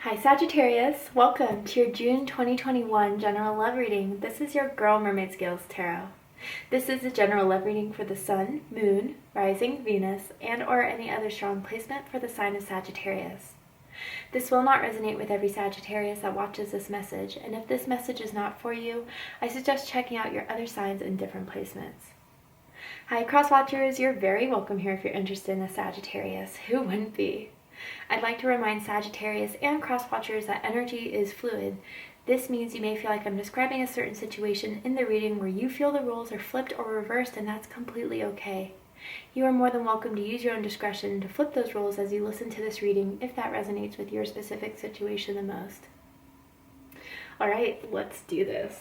Hi Sagittarius, welcome to your June 2021 general love reading. This is your girl Mermaid Scales Tarot. This is a general love reading for the Sun, Moon, Rising, Venus, and or any other strong placement for the sign of Sagittarius. This will not resonate with every Sagittarius that watches this message, and if this message is not for you, I suggest checking out your other signs in different placements. Hi Cross Watchers, you're very welcome here if you're interested in a Sagittarius. Who wouldn't be? I'd like to remind Sagittarius and cross-watchers that energy is fluid. This means you may feel like I'm describing a certain situation in the reading where you feel the roles are flipped or reversed, and that's completely okay. You are more than welcome to use your own discretion to flip those roles as you listen to this reading if that resonates with your specific situation the most. Alright, let's do this.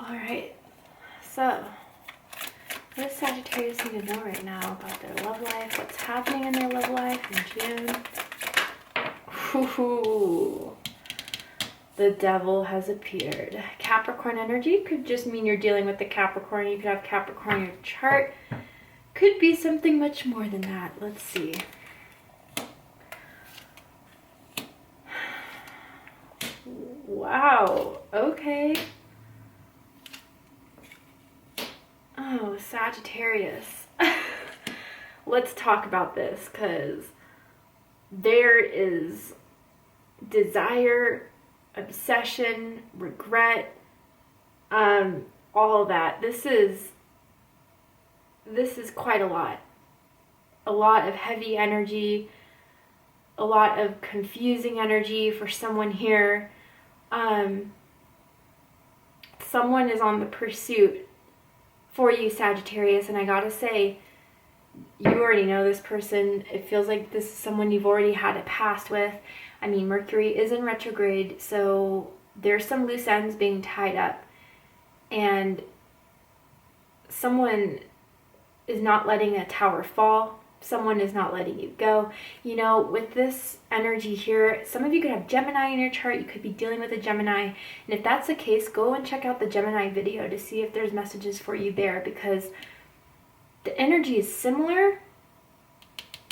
Alright, so what does Sagittarius need to know right now about their love life? What's happening in their love life in June? Ooh, the devil has appeared. Capricorn energy could just mean you're dealing with the Capricorn. You could have Capricorn in your chart. Could be something much more than that. Let's see. Wow, okay. Oh, Sagittarius. Let's talk about this because there is desire, obsession, regret, all of that. This is quite a lot. A lot of heavy energy, a lot of confusing energy for someone here. Someone is on the pursuit for you, Sagittarius, and I gotta say, you already know this person. It feels like this is someone you've already had a past with. I mean, Mercury is in retrograde, so there's some loose ends being tied up, and someone is not letting a tower fall. Someone is not letting you go. You know, with this energy here, some of you could have Gemini in your chart. You could be dealing with a Gemini. And if that's the case, go and check out the Gemini video to see if there's messages for you there, because the energy is similar,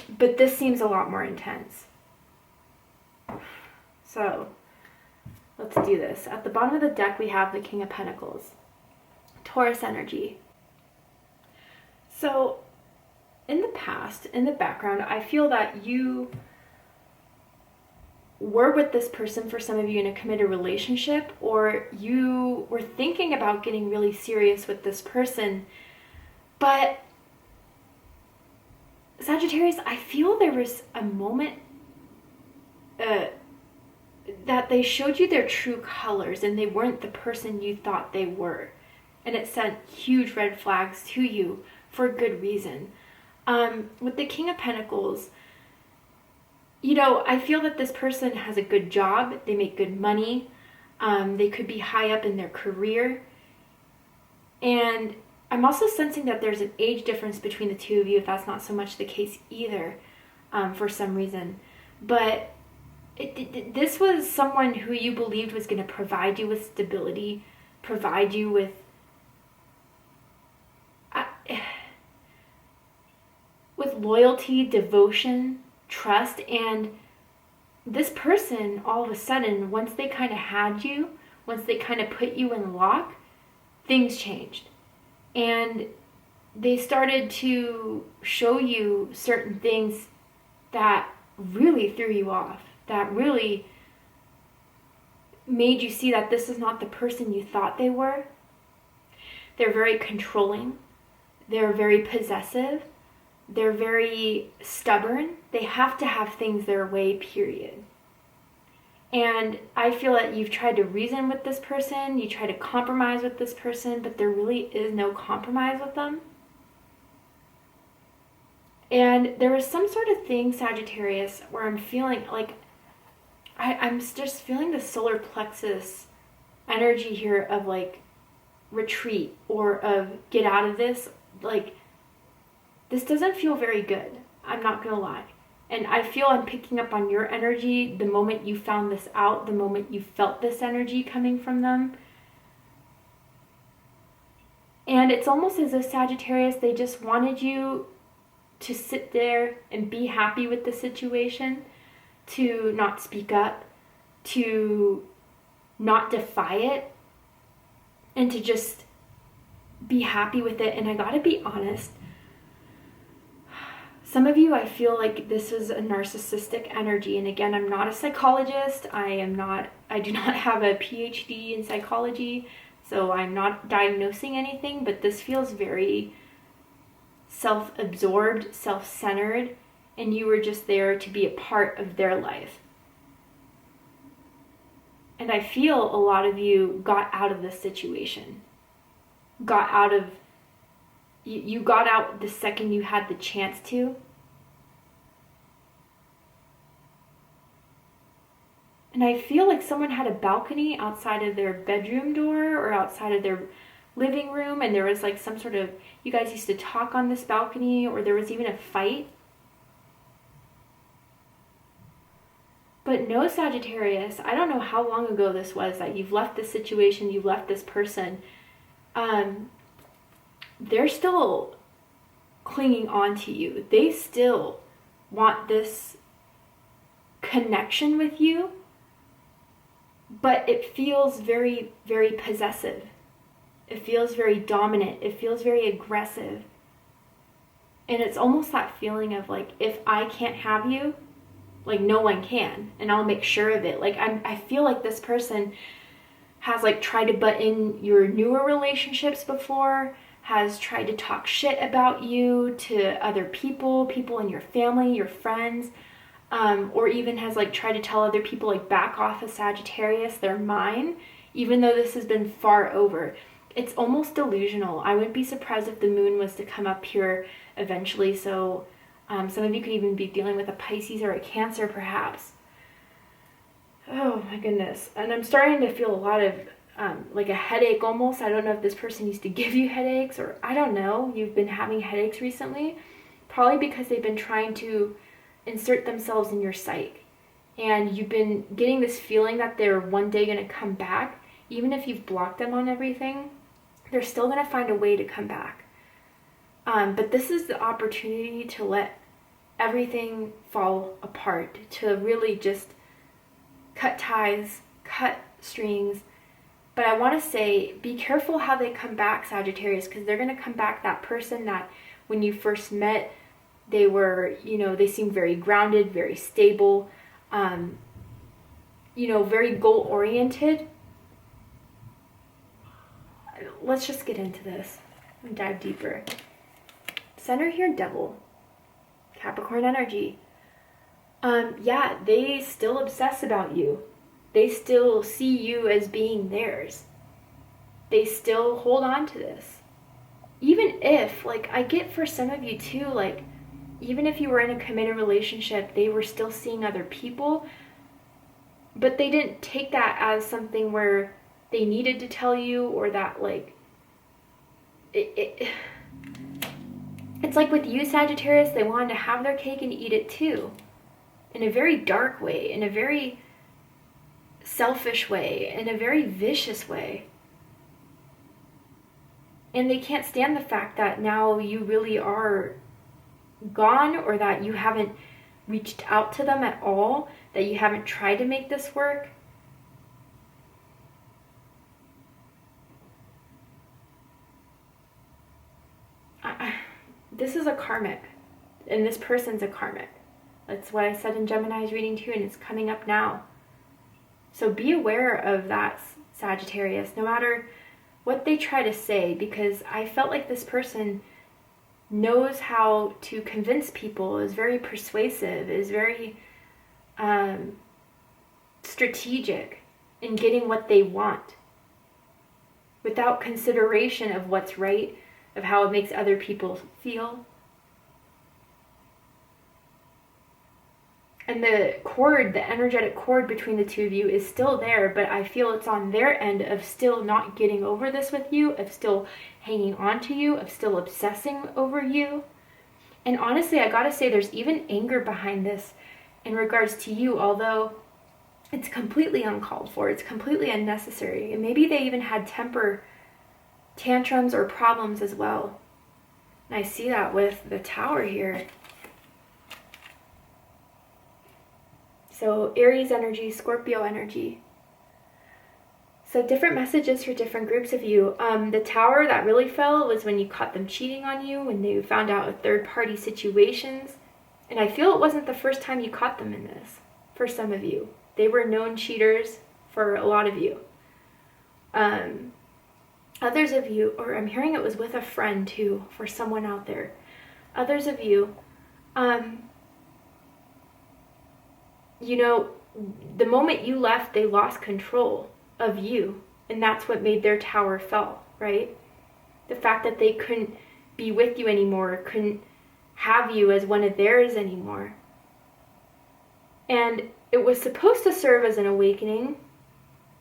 but this seems a lot more intense. So let's do this. At the bottom of the deck, we have the King of Pentacles, Taurus energy. So in the past, in the background, I feel that you were with this person, for some of you, in a committed relationship, or you were thinking about getting really serious with this person. But Sagittarius, I feel there was a moment that they showed you their true colors and they weren't the person you thought they were. And it sent huge red flags to you for good reason. With the King of Pentacles, you know, I feel that this person has a good job. They make good money. They could be high up in their career. And I'm also sensing that there's an age difference between the two of you, if that's not so much the case either, for some reason. But this was someone who you believed was going to provide you with stability, provide you with loyalty, devotion, trust. And this person, all of a sudden, once they kind of had you, once they kind of put you in lock, things changed. And they started to show you certain things that really threw you off, that really made you see that this is not the person you thought they were. They're very controlling. They're very possessive. They're very stubborn. They have to have things their way, period. And I feel that you've tried to reason with this person, you try to compromise with this person, but there really is no compromise with them. And there was some sort of thing, Sagittarius, where I'm feeling like I'm just feeling the solar plexus energy here of like retreat or of get out of this. Like, this doesn't feel very good. I'm not gonna lie. And I feel I'm picking up on your energy the moment you found this out, the moment you felt this energy coming from them. And it's almost as if Sagittarius, they just wanted you to sit there and be happy with the situation, to not speak up, to not defy it, and to just be happy with it. And I gotta be honest, some of you, I feel like this is a narcissistic energy. And again, I'm not a psychologist. I do not have a PhD in psychology, so I'm not diagnosing anything, but this feels very self-absorbed, self-centered, and you were just there to be a part of their life. And I feel a lot of you got out of this situation. You got out the second you had the chance to. And I feel like someone had a balcony outside of their bedroom door or outside of their living room, and there was like some sort of, you guys used to talk on this balcony, or there was even a fight. But no, Sagittarius, I don't know how long ago this was that you've left this situation, you've left this person. They're still clinging on to you. They still want this connection with you, but it feels very, very possessive. It feels very dominant. It feels very aggressive. And it's almost that feeling of like, if I can't have you, like no one can, and I'll make sure of it. Like I feel like this person has like tried to butt in your newer relationships before, has tried to talk shit about you to other people in your family, your friends, or even has like tried to tell other people like back off of Sagittarius, they're mine, even though this has been far over. It's almost delusional. I wouldn't be surprised if the moon was to come up here eventually, so some of you could even be dealing with a Pisces or a Cancer perhaps. Oh my goodness. And I'm starting to feel a lot of like a headache almost. I don't know if this person used to give you headaches, or I don't know, you've been having headaches recently, probably because they've been trying to insert themselves in your psyche, and you've been getting this feeling that they're one day going to come back. Even if you've blocked them on everything, they're still going to find a way to come back. But this is the opportunity to let everything fall apart, to really just cut ties, cut strings. But I want to say, be careful how they come back, Sagittarius, because they're going to come back that person that when you first met, they were, they seemed very grounded, very stable, very goal-oriented. Let's just get into this and dive deeper. Center here, Devil. Capricorn energy. Yeah, they still obsess about you. They still see you as being theirs. They still hold on to this. Even if, like, I get for some of you too, like, even if you were in a committed relationship, they were still seeing other people, but they didn't take that as something where they needed to tell you, or that, like, it's like with you, Sagittarius, they wanted to have their cake and eat it too. In a very dark way, in a very selfish way, in a very vicious way. And they can't stand the fact that now you really are gone, or that you haven't reached out to them at all, that you haven't tried to make this work. This is a karmic, and this person's a karmic. That's what I said in Gemini's reading too, and it's coming up now. So be aware of that, Sagittarius, no matter what they try to say, because I felt like this person knows how to convince people, is very persuasive, is very strategic in getting what they want without consideration of what's right, of how it makes other people feel. And the cord, the energetic cord between the two of you is still there, but I feel it's on their end of still not getting over this with you, of still hanging on to you, of still obsessing over you. And honestly, I gotta say, there's even anger behind this in regards to you, although it's completely uncalled for, it's completely unnecessary. And maybe they even had temper tantrums or problems as well. And I see that with the Tower here. So Aries energy, Scorpio energy. So different messages for different groups of you. The Tower that really fell was when you caught them cheating on you, when they found out of third-party situations. And I feel it wasn't the first time you caught them in this, for some of you. They were known cheaters for a lot of you. Others of you, or I'm hearing it was with a friend too, for someone out there. Others of you, you know, the moment you left, they lost control of you. And that's what made their tower fall, right? The fact that they couldn't be with you anymore, couldn't have you as one of theirs anymore. And it was supposed to serve as an awakening,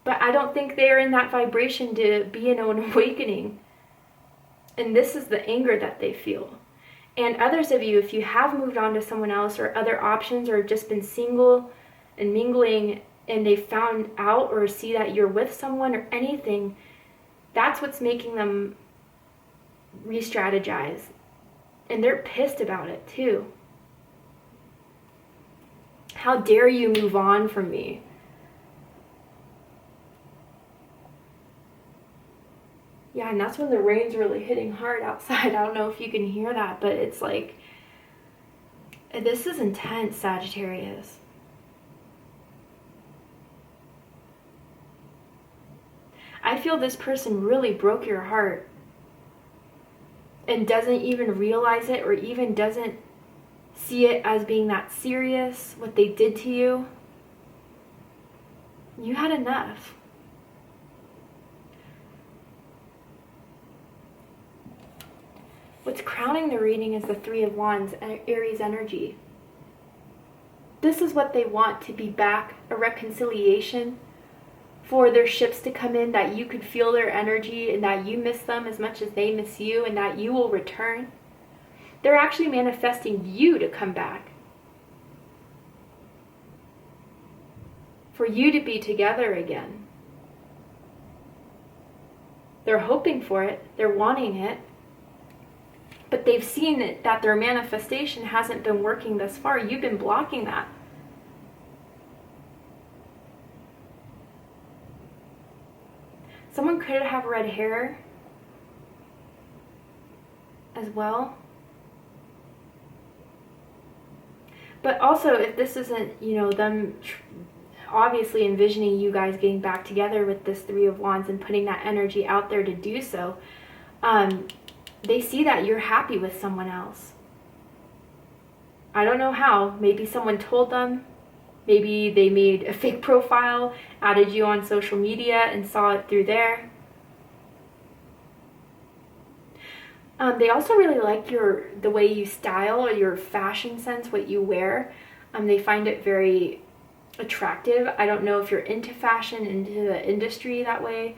but I don't think they're in that vibration to be in an awakening. And this is the anger that they feel. And others of you, if you have moved on to someone else or other options, or just been single and mingling, and they found out or see that you're with someone or anything, that's what's making them re-strategize. And they're pissed about it too. How dare you move on from me? Yeah, and that's when the rain's really hitting hard outside. I don't know if you can hear that, but it's like, this is intense, Sagittarius. I feel this person really broke your heart and doesn't even realize it, or even doesn't see it as being that serious, what they did to you. You had enough. What's crowning the reading is the Three of Wands, Aries energy. This is what they want, to be back, a reconciliation, for their ships to come in, that you could feel their energy and that you miss them as much as they miss you, and that you will return. They're actually manifesting you to come back. For you to be together again. They're hoping for it. They're wanting it. But they've seen it, that their manifestation hasn't been working thus far. You've been blocking that. Someone could have red hair as well. But also, if this isn't, you know, them obviously envisioning you guys getting back together with this Three of Wands and putting that energy out there to do so, they see that you're happy with someone else. I don't know how. Maybe someone told them. Maybe they made a fake profile, added you on social media, and saw it through there. They also really like the way you style, or your fashion sense, what you wear. They find it very attractive. I don't know if you're into fashion, into the industry that way,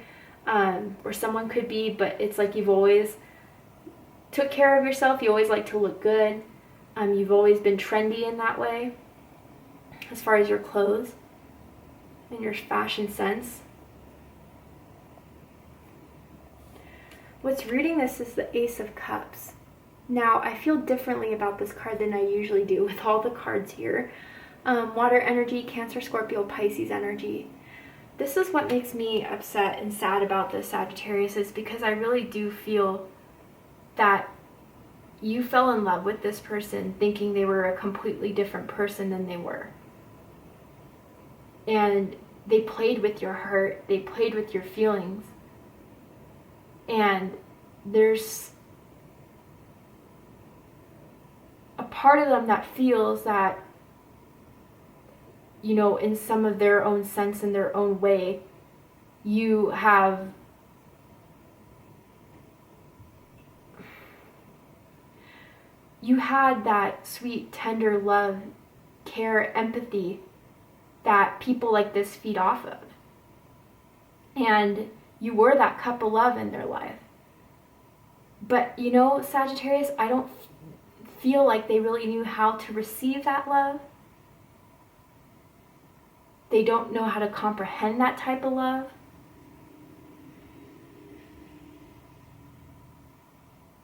or someone could be, but it's like you've always took care of yourself. You always like to look good. You've always been trendy in that way, as far as your clothes and your fashion sense. What's reading this is the Ace of Cups. Now, I feel differently about this card than I usually do with all the cards here. Water energy, Cancer, Scorpio, Pisces energy. This is what makes me upset and sad about this, Sagittarius, is because I really do feel that you fell in love with this person thinking they were a completely different person than they were. And they played with your heart, they played with your feelings. And there's a part of them that feels that, you know, in some of their own sense, in their own way, you had that sweet, tender love, care, empathy that people like this feed off of. And you were that cup of love in their life. But, you know, Sagittarius, I don't feel like they really knew how to receive that love. They don't know how to comprehend that type of love.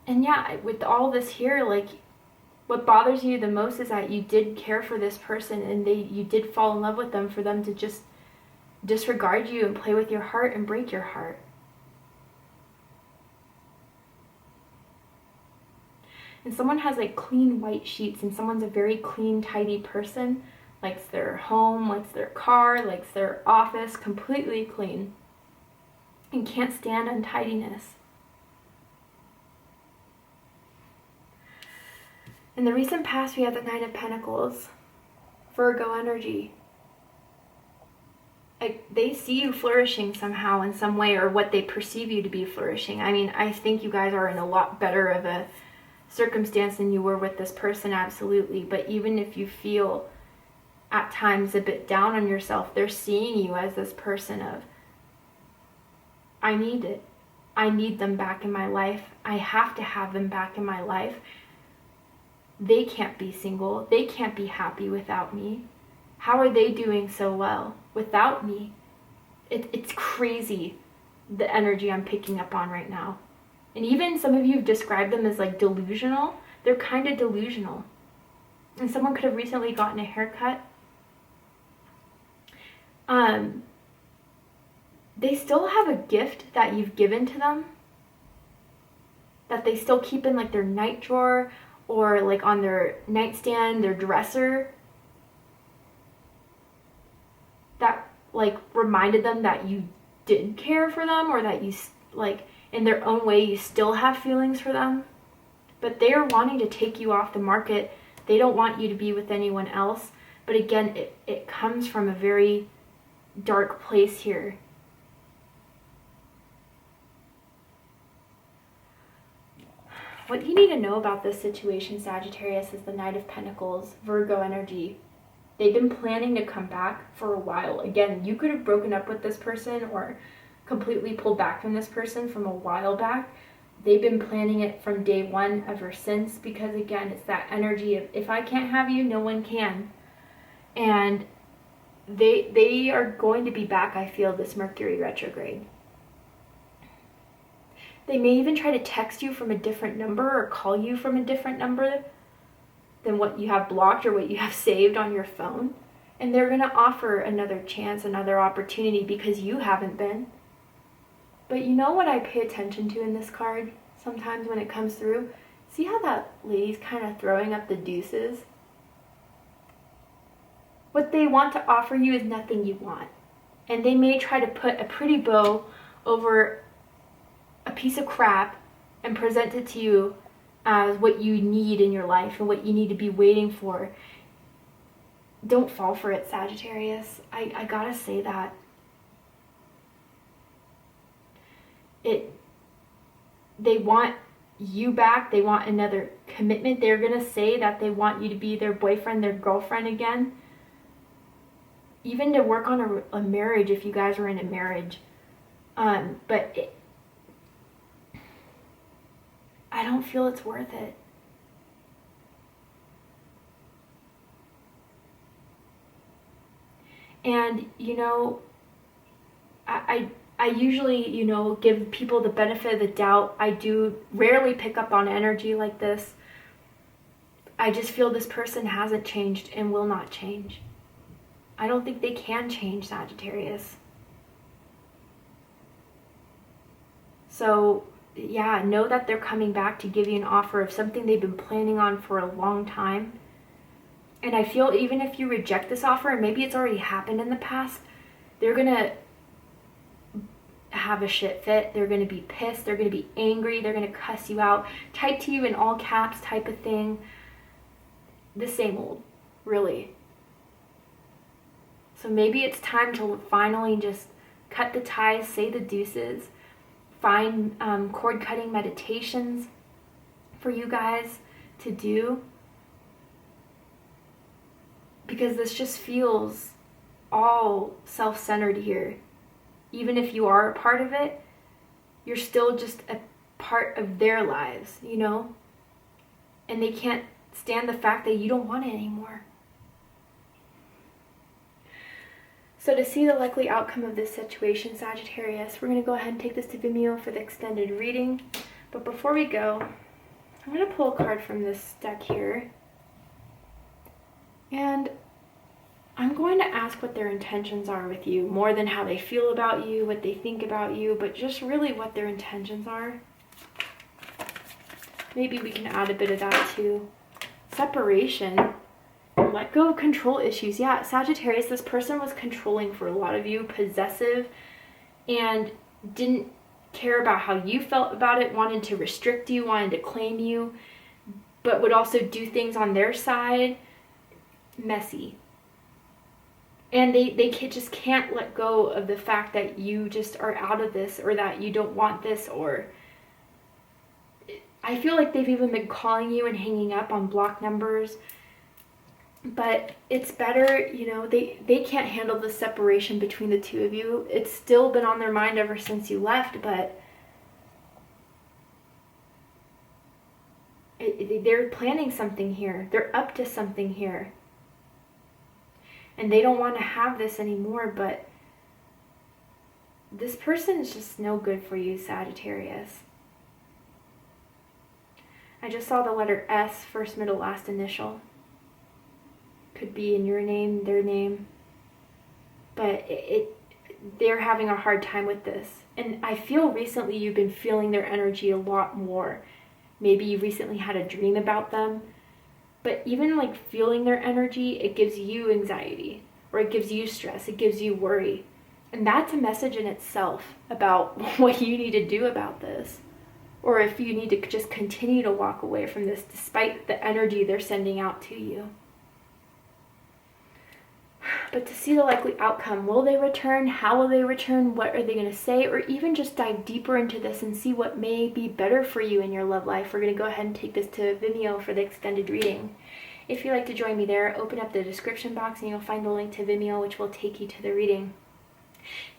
And yeah, with all this here, like, what bothers you the most is that you did care for this person and you did fall in love with them for them to just disregard you and play with your heart and break your heart. And someone has like clean white sheets, and someone's a very clean, tidy person, likes their home, likes their car, likes their office completely clean, and can't stand untidiness. In the recent past, we have the Nine of Pentacles, Virgo energy. Like, they see you flourishing somehow in some way, or what they perceive you to be flourishing. I mean, I think you guys are in a lot better of a circumstance than you were with this person, absolutely. But even if you feel at times a bit down on yourself, they're seeing you as this person of, I need it. I need them back in my life. I have to have them back in my life. They can't be single. They can't be happy without me. How are they doing so well without me? It's crazy, the energy I'm picking up on right now. And even some of you have described them as like delusional. They're kind of delusional. And someone could have recently gotten a haircut. They still have a gift that you've given to them that they still keep in like their night drawer or like on their nightstand, their dresser, that like reminded them that you did care for them, or that you like in their own way you still have feelings for them. But they are wanting to take you off the market. They don't want you to be with anyone else. But again, it comes from a very dark place here. What you need to know about this situation, Sagittarius, is the Knight of Pentacles, Virgo energy. They've been planning to come back for a while. Again, you could have broken up with this person or completely pulled back from this person from a while back. They've been planning it from day one ever since, because again, it's that energy of, if I can't have you, no one can. And they are going to be back, I feel, this Mercury retrograde. They may even try to text you from a different number or call you from a different number than what you have blocked or what you have saved on your phone. And they're going to offer another chance, another opportunity, because you haven't been. But you know what I pay attention to in this card sometimes when it comes through? See how that lady's kind of throwing up the deuces? What they want to offer you is nothing you want. And they may try to put a pretty bow over a piece of crap and present it to you as what you need in your life and what you need to be waiting for. Don't fall for it, Sagittarius. I gotta say that. They want you back. They want another commitment. They're gonna say that they want you to be their boyfriend, their girlfriend again. Even to work on a marriage if you guys are in a marriage. But I don't feel it's worth it. And, you know, I usually, you know, give people the benefit of the doubt. I do rarely pick up on energy like this. I just feel this person hasn't changed and will not change. I don't think they can change, Sagittarius. So, yeah, know that they're coming back to give you an offer of something they've been planning on for a long time. And I feel even if you reject this offer, and maybe it's already happened in the past, they're going to have a shit fit. They're going to be pissed. They're going to be angry. They're going to cuss you out. Type to you in all caps type of thing. the same old, really. So maybe it's time to finally just cut the ties, say the deuces, find cord cutting meditations for you guys to do, because this just feels all self-centered here. Even if you are a part of it, you're still just a part of their lives, you know? And they can't stand the fact that you don't want it anymore. So to see the likely outcome of this situation, Sagittarius, we're going to go ahead and take this to Vimeo for the extended reading. But before we go, I'm going to pull a card from this deck here. And I'm going to ask what their intentions are with you, more than how they feel about you, what they think about you, but just really what their intentions are. Maybe we can add a bit of that too. Separation. Let go of control issues. Yeah, Sagittarius, this person was controlling for a lot of you, possessive, and didn't care about how you felt about it, wanted to restrict you, wanted to claim you, but would also do things on their side. Messy. And they just can't let go of the fact that you just are out of this, or that you don't want this, or I feel like they've even been calling you and hanging up on block numbers. But it's better, you know, they can't handle the separation between the two of you. It's still been on their mind ever since you left, but they're planning something here. They're up to something here. And they don't want to have this anymore, but this person is just no good for you, Sagittarius. I just saw the letter S, first, middle, last initial. Could be in your name, their name. But they're having a hard time with this. And I feel recently you've been feeling their energy a lot more. Maybe you recently had a dream about them. But even like feeling their energy, it gives you anxiety, or it gives you stress, it gives you worry. And that's a message in itself about what you need to do about this. Or if you need to just continue to walk away from this despite the energy they're sending out to you. But to see the likely outcome, will they return? How will they return? What are they going to say? Or even just dive deeper into this and see what may be better for you in your love life. We're going to go ahead and take this to Vimeo for the extended reading. If you'd like to join me there, open up the description box and you'll find the link to Vimeo, which will take you to the reading.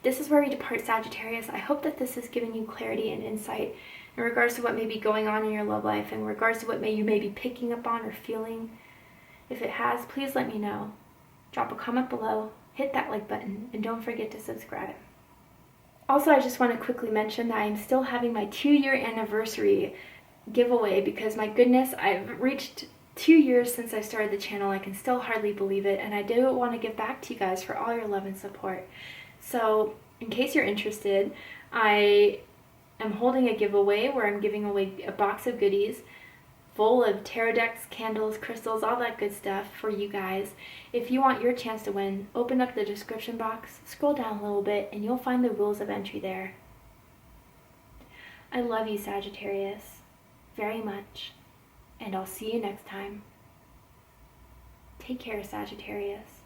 This is where we depart, Sagittarius. I hope that this has given you clarity and insight in regards to what may be going on in your love life, in regards to what you may be picking up on or feeling. If it has, please let me know. Drop a comment below, hit that like button, and don't forget to subscribe. Also, I just want to quickly mention that I'm still having my 2-year anniversary giveaway, because my goodness, I've reached 2 years since I started the channel. I can still hardly believe it, and I do want to give back to you guys for all your love and support. So in case you're interested, I am holding a giveaway where I'm giving away a box of goodies full of tarot decks, candles, crystals, all that good stuff for you guys. If you want your chance to win, open up the description box, scroll down a little bit, and you'll find the rules of entry there. I love you, Sagittarius, very much, and I'll see you next time. Take care, Sagittarius.